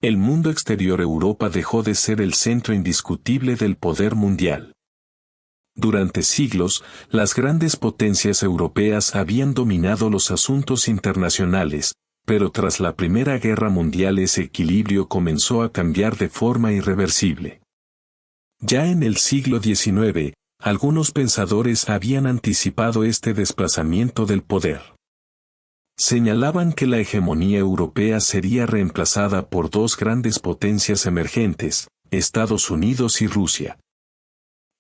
El mundo exterior Europa dejó de ser el centro indiscutible del poder mundial. Durante siglos, las grandes potencias europeas habían dominado los asuntos internacionales, pero tras la Primera Guerra Mundial ese equilibrio comenzó a cambiar de forma irreversible. Ya en el siglo XIX, algunos pensadores habían anticipado este desplazamiento del poder. Señalaban que la hegemonía europea sería reemplazada por dos grandes potencias emergentes, Estados Unidos y Rusia.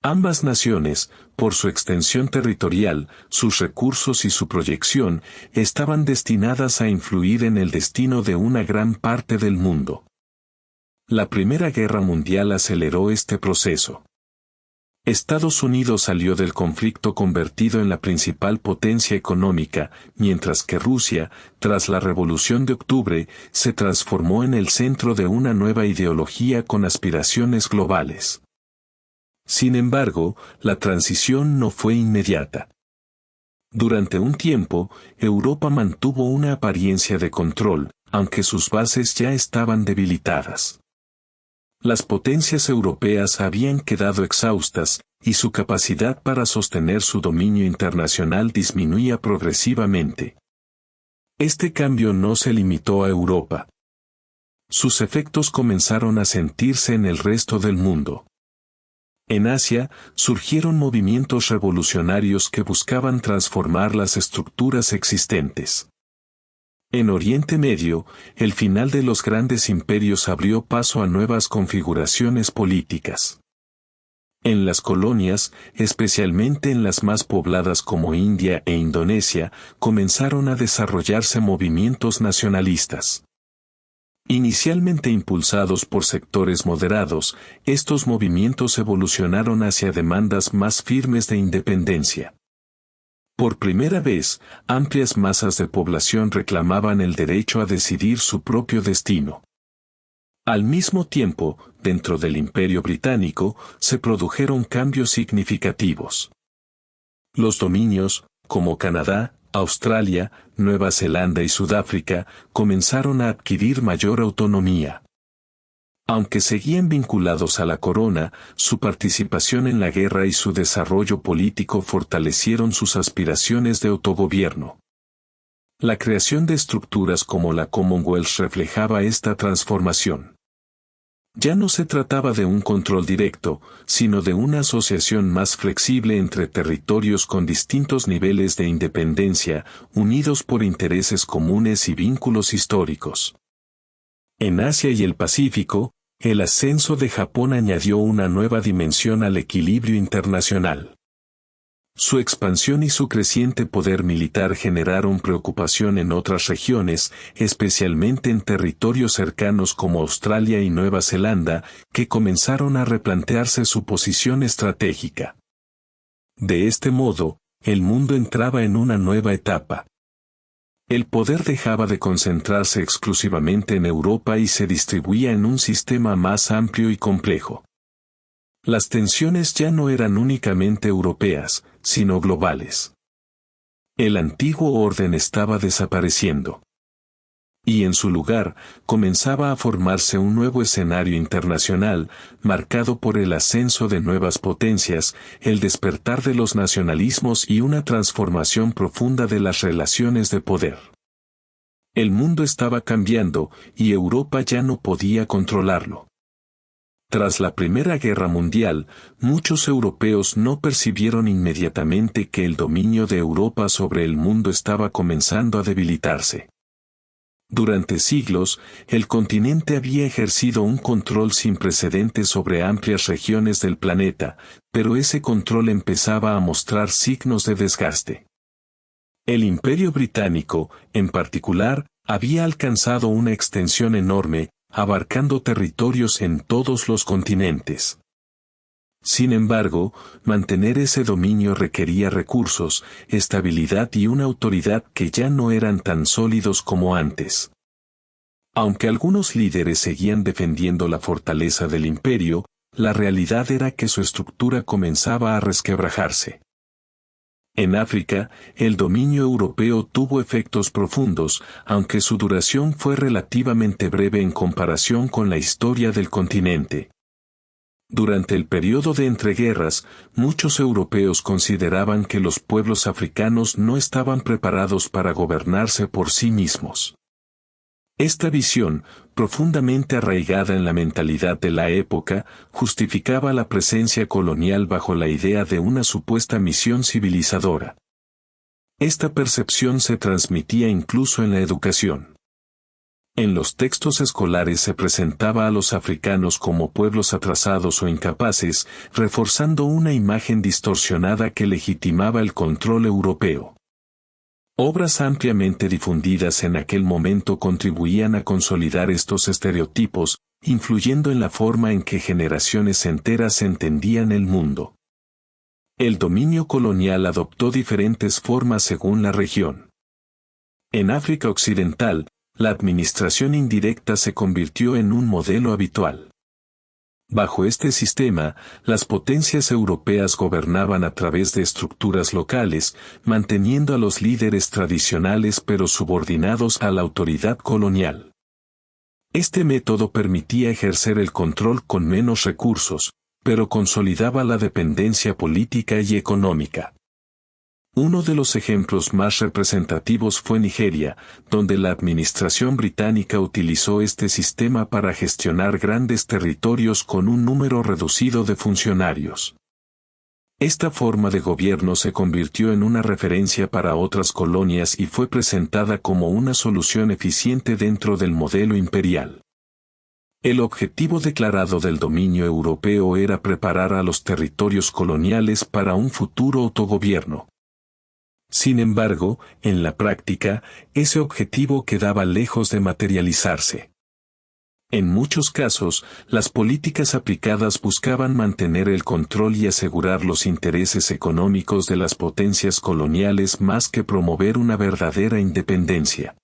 Ambas naciones, por su extensión territorial, sus recursos y su proyección, estaban destinadas a influir en el destino de una gran parte del mundo. La Primera Guerra Mundial aceleró este proceso. Estados Unidos salió del conflicto convertido en la principal potencia económica, mientras que Rusia, tras la Revolución de Octubre, se transformó en el centro de una nueva ideología con aspiraciones globales. Sin embargo, la transición no fue inmediata. Durante un tiempo, Europa mantuvo una apariencia de control, aunque sus bases ya estaban debilitadas. Las potencias europeas habían quedado exhaustas, y su capacidad para sostener su dominio internacional disminuía progresivamente. Este cambio no se limitó a Europa. Sus efectos comenzaron a sentirse en el resto del mundo. En Asia, surgieron movimientos revolucionarios que buscaban transformar las estructuras existentes. En Oriente Medio, el final de los grandes imperios abrió paso a nuevas configuraciones políticas. En las colonias, especialmente en las más pobladas como India e Indonesia, comenzaron a desarrollarse movimientos nacionalistas. Inicialmente impulsados por sectores moderados, estos movimientos evolucionaron hacia demandas más firmes de independencia. Por primera vez, amplias masas de población reclamaban el derecho a decidir su propio destino. Al mismo tiempo, dentro del Imperio Británico, se produjeron cambios significativos. Los dominios, como Canadá, Australia, Nueva Zelanda y Sudáfrica, comenzaron a adquirir mayor autonomía. Aunque seguían vinculados a la corona, su participación en la guerra y su desarrollo político fortalecieron sus aspiraciones de autogobierno. La creación de estructuras como la Commonwealth reflejaba esta transformación. Ya no se trataba de un control directo, sino de una asociación más flexible entre territorios con distintos niveles de independencia, unidos por intereses comunes y vínculos históricos. En Asia y el Pacífico, el ascenso de Japón añadió una nueva dimensión al equilibrio internacional. Su expansión y su creciente poder militar generaron preocupación en otras regiones, especialmente en territorios cercanos como Australia y Nueva Zelanda, que comenzaron a replantearse su posición estratégica. De este modo, el mundo entraba en una nueva etapa. El poder dejaba de concentrarse exclusivamente en Europa y se distribuía en un sistema más amplio y complejo. Las tensiones ya no eran únicamente europeas, sino globales. El antiguo orden estaba desapareciendo. Y en su lugar, comenzaba a formarse un nuevo escenario internacional, marcado por el ascenso de nuevas potencias, el despertar de los nacionalismos y una transformación profunda de las relaciones de poder. El mundo estaba cambiando, y Europa ya no podía controlarlo. Tras la Primera Guerra Mundial, muchos europeos no percibieron inmediatamente que el dominio de Europa sobre el mundo estaba comenzando a debilitarse. Durante siglos, el continente había ejercido un control sin precedentes sobre amplias regiones del planeta, pero ese control empezaba a mostrar signos de desgaste. El Imperio Británico, en particular, había alcanzado una extensión enorme, abarcando territorios en todos los continentes. Sin embargo, mantener ese dominio requería recursos, estabilidad y una autoridad que ya no eran tan sólidos como antes. Aunque algunos líderes seguían defendiendo la fortaleza del imperio, la realidad era que su estructura comenzaba a resquebrajarse. En África, el dominio europeo tuvo efectos profundos, aunque su duración fue relativamente breve en comparación con la historia del continente. Durante el periodo de entreguerras, muchos europeos consideraban que los pueblos africanos no estaban preparados para gobernarse por sí mismos. Esta visión, profundamente arraigada en la mentalidad de la época, justificaba la presencia colonial bajo la idea de una supuesta misión civilizadora. Esta percepción se transmitía incluso en la educación. En los textos escolares se presentaba a los africanos como pueblos atrasados o incapaces, reforzando una imagen distorsionada que legitimaba el control europeo. Obras ampliamente difundidas en aquel momento contribuían a consolidar estos estereotipos, influyendo en la forma en que generaciones enteras entendían el mundo. El dominio colonial adoptó diferentes formas según la región. En África Occidental, la administración indirecta se convirtió en un modelo habitual. Bajo este sistema, las potencias europeas gobernaban a través de estructuras locales, manteniendo a los líderes tradicionales pero subordinados a la autoridad colonial. Este método permitía ejercer el control con menos recursos, pero consolidaba la dependencia política y económica. Uno de los ejemplos más representativos fue Nigeria, donde la administración británica utilizó este sistema para gestionar grandes territorios con un número reducido de funcionarios. Esta forma de gobierno se convirtió en una referencia para otras colonias y fue presentada como una solución eficiente dentro del modelo imperial. El objetivo declarado del dominio europeo era preparar a los territorios coloniales para un futuro autogobierno. Sin embargo, en la práctica, ese objetivo quedaba lejos de materializarse. En muchos casos, las políticas aplicadas buscaban mantener el control y asegurar los intereses económicos de las potencias coloniales más que promover una verdadera independencia.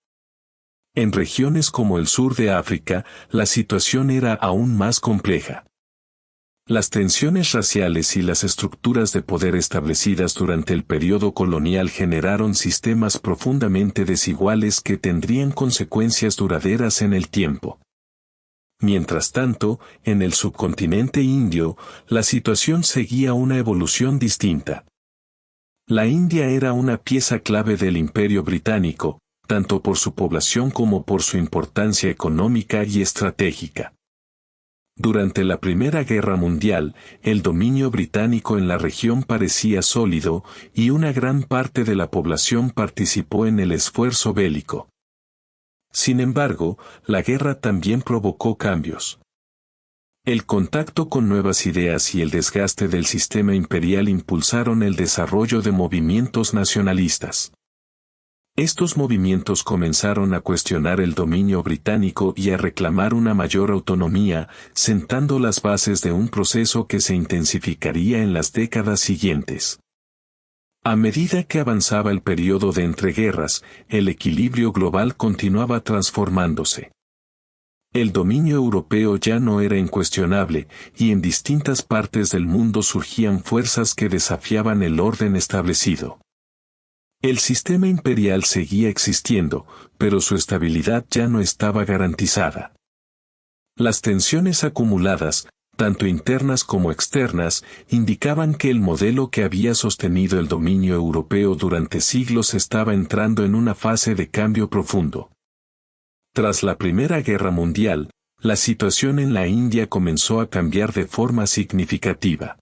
En regiones como el sur de África, la situación era aún más compleja. Las tensiones raciales y las estructuras de poder establecidas durante el periodo colonial generaron sistemas profundamente desiguales que tendrían consecuencias duraderas en el tiempo. Mientras tanto, en el subcontinente indio, la situación seguía una evolución distinta. La India era una pieza clave del Imperio Británico, tanto por su población como por su importancia económica y estratégica. Durante la Primera Guerra Mundial, el dominio británico en la región parecía sólido, y una gran parte de la población participó en el esfuerzo bélico. Sin embargo, la guerra también provocó cambios. El contacto con nuevas ideas y el desgaste del sistema imperial impulsaron el desarrollo de movimientos nacionalistas. Estos movimientos comenzaron a cuestionar el dominio británico y a reclamar una mayor autonomía, sentando las bases de un proceso que se intensificaría en las décadas siguientes. A medida que avanzaba el periodo de entreguerras, el equilibrio global continuaba transformándose. El dominio europeo ya no era incuestionable, y en distintas partes del mundo surgían fuerzas que desafiaban el orden establecido. El sistema imperial seguía existiendo, pero su estabilidad ya no estaba garantizada. Las tensiones acumuladas, tanto internas como externas, indicaban que el modelo que había sostenido el dominio europeo durante siglos estaba entrando en una fase de cambio profundo. Tras la Primera Guerra Mundial, la situación en la India comenzó a cambiar de forma significativa.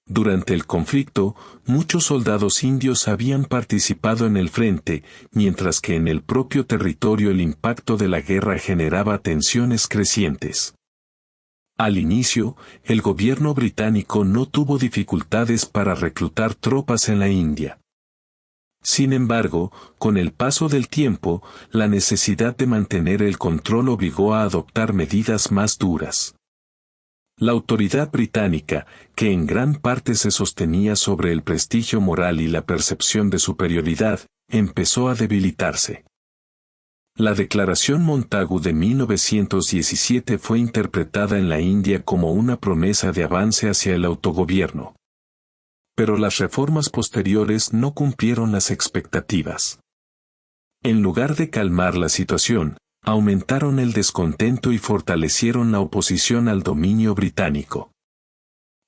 Durante el conflicto, muchos soldados indios habían participado en el frente, mientras que en el propio territorio el impacto de la guerra generaba tensiones crecientes. Al inicio, el gobierno británico no tuvo dificultades para reclutar tropas en la India. Sin embargo, con el paso del tiempo, la necesidad de mantener el control obligó a adoptar medidas más duras. La autoridad británica, que en gran parte se sostenía sobre el prestigio moral y la percepción de superioridad, empezó a debilitarse. La Declaración Montagu de 1917 fue interpretada en la India como una promesa de avance hacia el autogobierno. pero las reformas posteriores no cumplieron las expectativas. En lugar de calmar la situación, aumentaron el descontento y fortalecieron la oposición al dominio británico.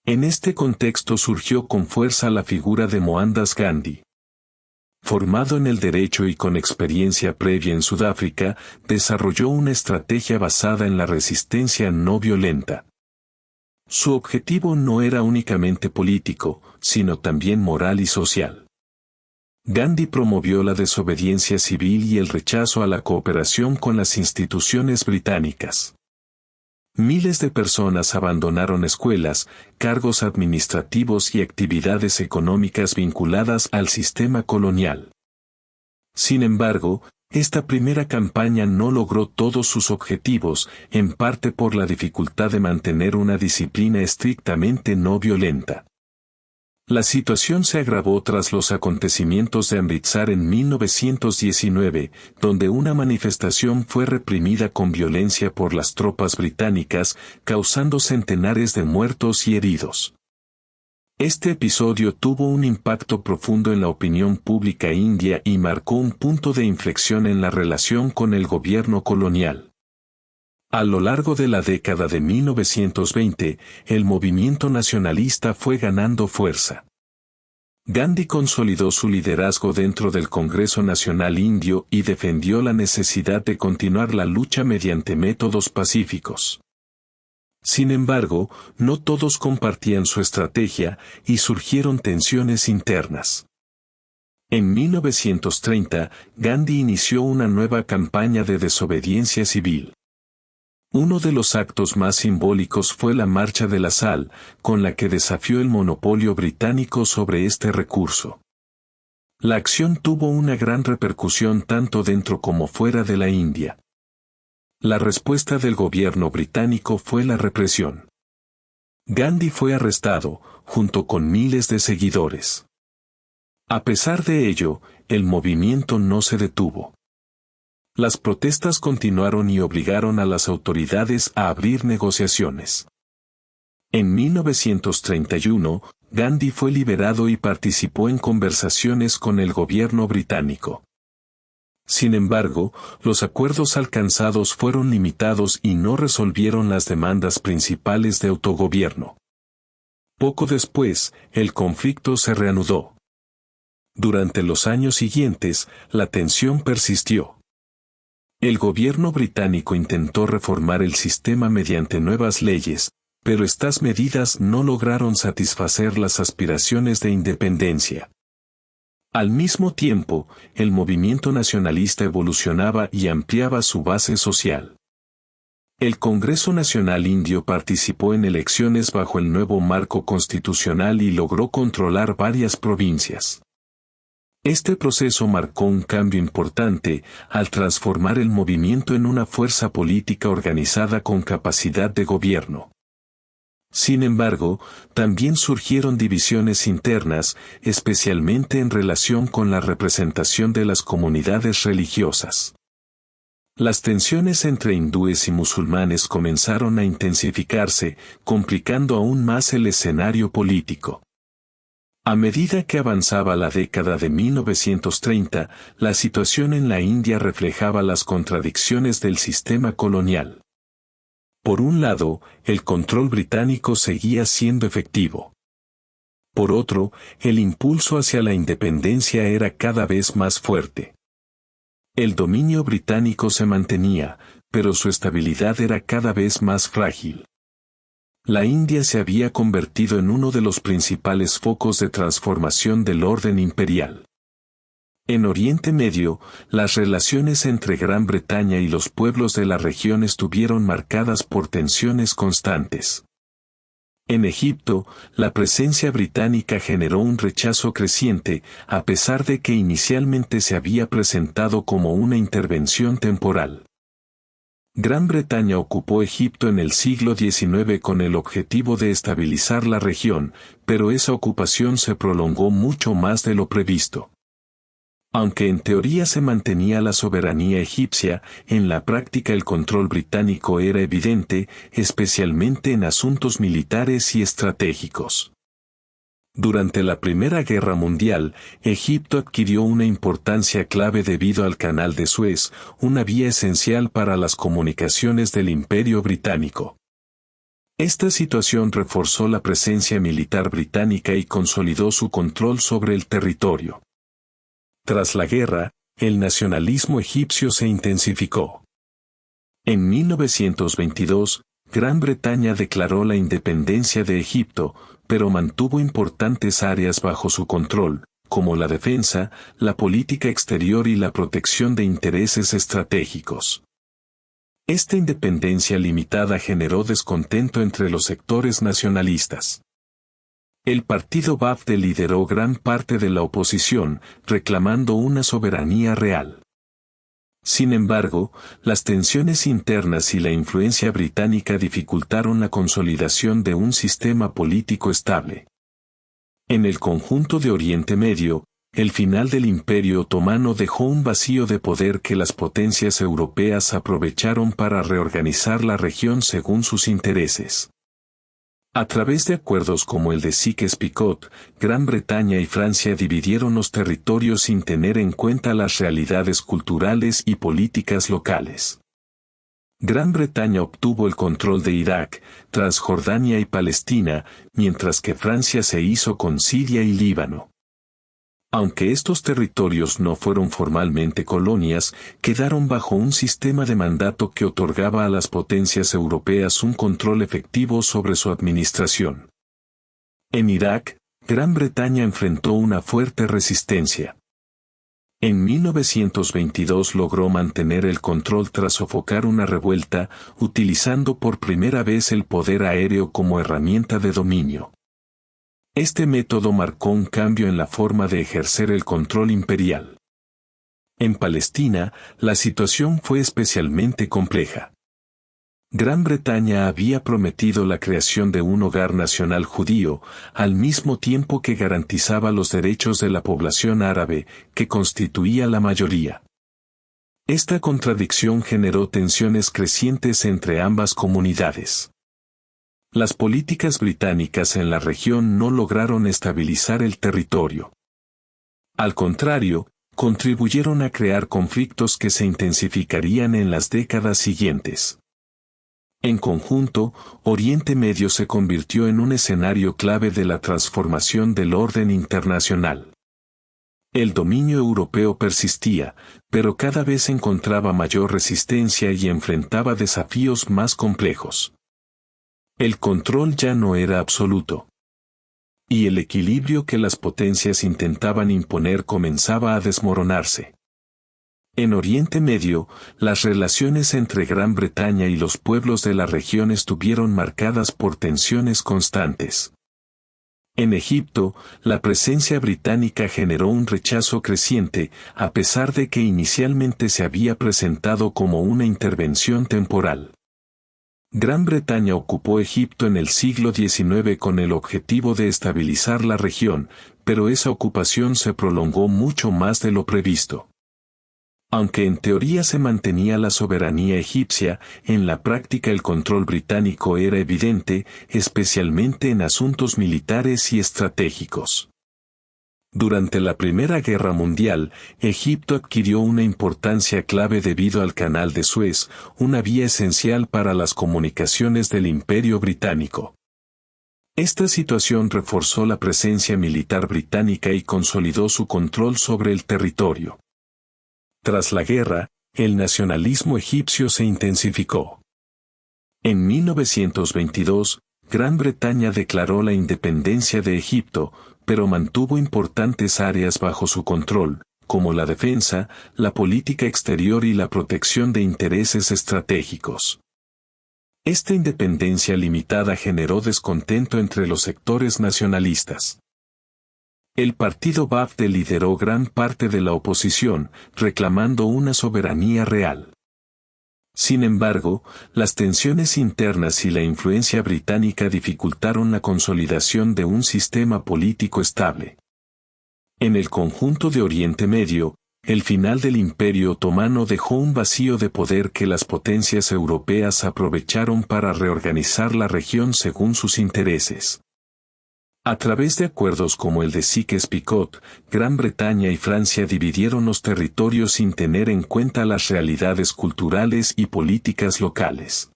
En este contexto surgió con fuerza la figura de Mohandas Gandhi. Formado en el derecho y con experiencia previa en Sudáfrica, desarrolló una estrategia basada en la resistencia no violenta. Su objetivo no era únicamente político, sino también moral y social. Gandhi promovió la desobediencia civil y el rechazo a la cooperación con las instituciones británicas. Miles de personas abandonaron escuelas, cargos administrativos y actividades económicas vinculadas al sistema colonial. Sin embargo, esta primera campaña no logró todos sus objetivos, en parte por la dificultad de mantener una disciplina estrictamente no violenta. La situación se agravó tras los acontecimientos de Amritsar en 1919, donde una manifestación fue reprimida con violencia por las tropas británicas, causando centenares de muertos y heridos. Este episodio tuvo un impacto profundo en la opinión pública india y marcó un punto de inflexión en la relación con el gobierno colonial. A lo largo de la década de 1920, el movimiento nacionalista fue ganando fuerza. Gandhi consolidó su liderazgo dentro del Congreso Nacional Indio y defendió la necesidad de continuar la lucha mediante métodos pacíficos. Sin embargo, no todos compartían su estrategia y surgieron tensiones internas. En 1930, Gandhi inició una nueva campaña de desobediencia civil. Uno de los actos más simbólicos fue la Marcha de la Sal, con la que desafió el monopolio británico sobre este recurso. La acción tuvo una gran repercusión tanto dentro como fuera de la India. La respuesta del gobierno británico fue la represión. Gandhi fue arrestado, junto con miles de seguidores. A pesar de ello, el movimiento no se detuvo. Las protestas continuaron y obligaron a las autoridades a abrir negociaciones. En 1931, Gandhi fue liberado y participó en conversaciones con el gobierno británico. Sin embargo, los acuerdos alcanzados fueron limitados y no resolvieron las demandas principales de autogobierno. Poco después, el conflicto se reanudó. Durante los años siguientes, la tensión persistió. El gobierno británico intentó reformar el sistema mediante nuevas leyes, pero estas medidas no lograron satisfacer las aspiraciones de independencia. Al mismo tiempo, el movimiento nacionalista evolucionaba y ampliaba su base social. El Congreso Nacional Indio participó en elecciones bajo el nuevo marco constitucional y logró controlar varias provincias. Este proceso marcó un cambio importante al transformar el movimiento en una fuerza política organizada con capacidad de gobierno. Sin embargo, también surgieron divisiones internas, especialmente en relación con la representación de las comunidades religiosas. Las tensiones entre hindúes y musulmanes comenzaron a intensificarse, complicando aún más el escenario político. A medida que avanzaba la década de 1930, la situación en la India reflejaba las contradicciones del sistema colonial. Por un lado, el control británico seguía siendo efectivo. Por otro, el impulso hacia la independencia era cada vez más fuerte. El dominio británico se mantenía, pero su estabilidad era cada vez más frágil. La India se había convertido en uno de los principales focos de transformación del orden imperial. En Oriente Medio, las relaciones entre Gran Bretaña y los pueblos de la región estuvieron marcadas por tensiones constantes. En Egipto, la presencia británica generó un rechazo creciente, a pesar de que inicialmente se había presentado como una intervención temporal. Gran Bretaña ocupó Egipto en el siglo XIX con el objetivo de estabilizar la región, pero esa ocupación se prolongó mucho más de lo previsto. Aunque en teoría se mantenía la soberanía egipcia, en la práctica el control británico era evidente, especialmente en asuntos militares y estratégicos. Durante la Primera Guerra Mundial, Egipto adquirió una importancia clave debido al Canal de Suez, una vía esencial para las comunicaciones del Imperio Británico. Esta situación reforzó la presencia militar británica y consolidó su control sobre el territorio. Tras la guerra, el nacionalismo egipcio se intensificó. En 1922, Gran Bretaña declaró la independencia de Egipto, pero mantuvo importantes áreas bajo su control, como la defensa, la política exterior y la protección de intereses estratégicos. Esta independencia limitada generó descontento entre los sectores nacionalistas. El partido Ba'ath lideró gran parte de la oposición, reclamando una soberanía real. Sin embargo, las tensiones internas y la influencia británica dificultaron la consolidación de un sistema político estable. En el conjunto de Oriente Medio, el final del Imperio Otomano dejó un vacío de poder que las potencias europeas aprovecharon para reorganizar la región según sus intereses. A través de acuerdos como el de Sykes-Picot, Gran Bretaña y Francia dividieron los territorios sin tener en cuenta las realidades culturales y políticas locales. Gran Bretaña obtuvo el control de Irak, Transjordania y Palestina, mientras que Francia se hizo con Siria y Líbano. Aunque estos territorios no fueron formalmente colonias, quedaron bajo un sistema de mandato que otorgaba a las potencias europeas un control efectivo sobre su administración. En Irak, Gran Bretaña enfrentó una fuerte resistencia. En 1922 logró mantener el control tras sofocar una revuelta, utilizando por primera vez el poder aéreo como herramienta de dominio. Este método marcó un cambio en la forma de ejercer el control imperial. En Palestina, la situación fue especialmente compleja. Gran Bretaña había prometido la creación de un hogar nacional judío, al mismo tiempo que garantizaba los derechos de la población árabe, que constituía la mayoría. Esta contradicción generó tensiones crecientes entre ambas comunidades. Las políticas británicas en la región no lograron estabilizar el territorio. Al contrario, contribuyeron a crear conflictos que se intensificarían en las décadas siguientes. En conjunto, Oriente Medio se convirtió en un escenario clave de la transformación del orden internacional. El dominio europeo persistía, pero cada vez encontraba mayor resistencia y enfrentaba desafíos más complejos. El control ya no era absoluto. Y el equilibrio que las potencias intentaban imponer comenzaba a desmoronarse. En Oriente Medio, las relaciones entre Gran Bretaña y los pueblos de la región estuvieron marcadas por tensiones constantes. En Egipto, la presencia británica generó un rechazo creciente, a pesar de que inicialmente se había presentado como una intervención temporal. Gran Bretaña ocupó Egipto en el siglo XIX con el objetivo de estabilizar la región, pero esa ocupación se prolongó mucho más de lo previsto. Aunque en teoría se mantenía la soberanía egipcia, en la práctica el control británico era evidente, especialmente en asuntos militares y estratégicos. Durante la Primera Guerra Mundial, Egipto adquirió una importancia clave debido al Canal de Suez, una vía esencial para las comunicaciones del Imperio Británico. Esta situación reforzó la presencia militar británica y consolidó su control sobre el territorio. Tras la guerra, el nacionalismo egipcio se intensificó. En 1922, Gran Bretaña declaró la independencia de Egipto, pero mantuvo importantes áreas bajo su control, como la defensa, la política exterior y la protección de intereses estratégicos. Esta independencia limitada generó descontento entre los sectores nacionalistas. El partido Ba'ath lideró gran parte de la oposición, reclamando una soberanía real. Sin embargo, las tensiones internas y la influencia británica dificultaron la consolidación de un sistema político estable. En el conjunto de Oriente Medio, el final del Imperio Otomano dejó un vacío de poder que las potencias europeas aprovecharon para reorganizar la región según sus intereses. A través de acuerdos como el de Sykes-Picot, Gran Bretaña y Francia dividieron los territorios sin tener en cuenta las realidades culturales y políticas locales.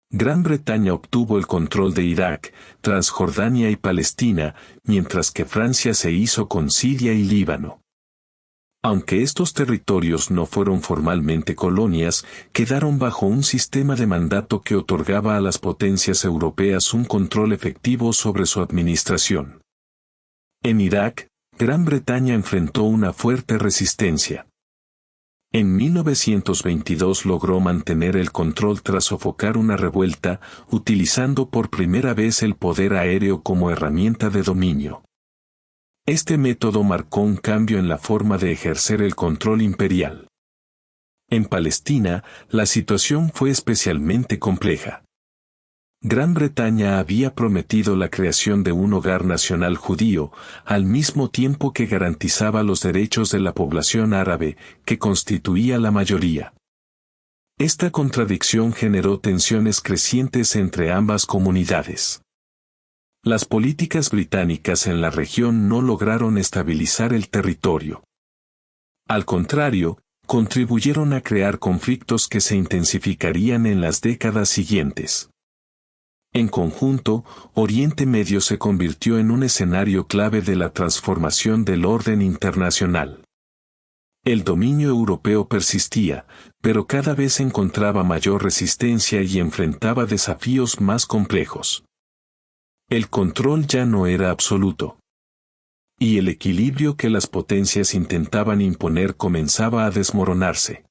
Gran Bretaña obtuvo el control de Irak, Transjordania y Palestina, mientras que Francia se hizo con Siria y Líbano. Aunque estos territorios no fueron formalmente colonias, quedaron bajo un sistema de mandato que otorgaba a las potencias europeas un control efectivo sobre su administración. En Irak, Gran Bretaña enfrentó una fuerte resistencia. En 1922 logró mantener el control tras sofocar una revuelta, utilizando por primera vez el poder aéreo como herramienta de dominio. Este método marcó un cambio en la forma de ejercer el control imperial. En Palestina, la situación fue especialmente compleja. Gran Bretaña había prometido la creación de un hogar nacional judío, al mismo tiempo que garantizaba los derechos de la población árabe, que constituía la mayoría. Esta contradicción generó tensiones crecientes entre ambas comunidades. Las políticas británicas en la región no lograron estabilizar el territorio. Al contrario, contribuyeron a crear conflictos que se intensificarían en las décadas siguientes. En conjunto, Oriente Medio se convirtió en un escenario clave de la transformación del orden internacional. El dominio europeo persistía, pero cada vez encontraba mayor resistencia y enfrentaba desafíos más complejos. El control ya no era absoluto. Y el equilibrio que las potencias intentaban imponer comenzaba a desmoronarse.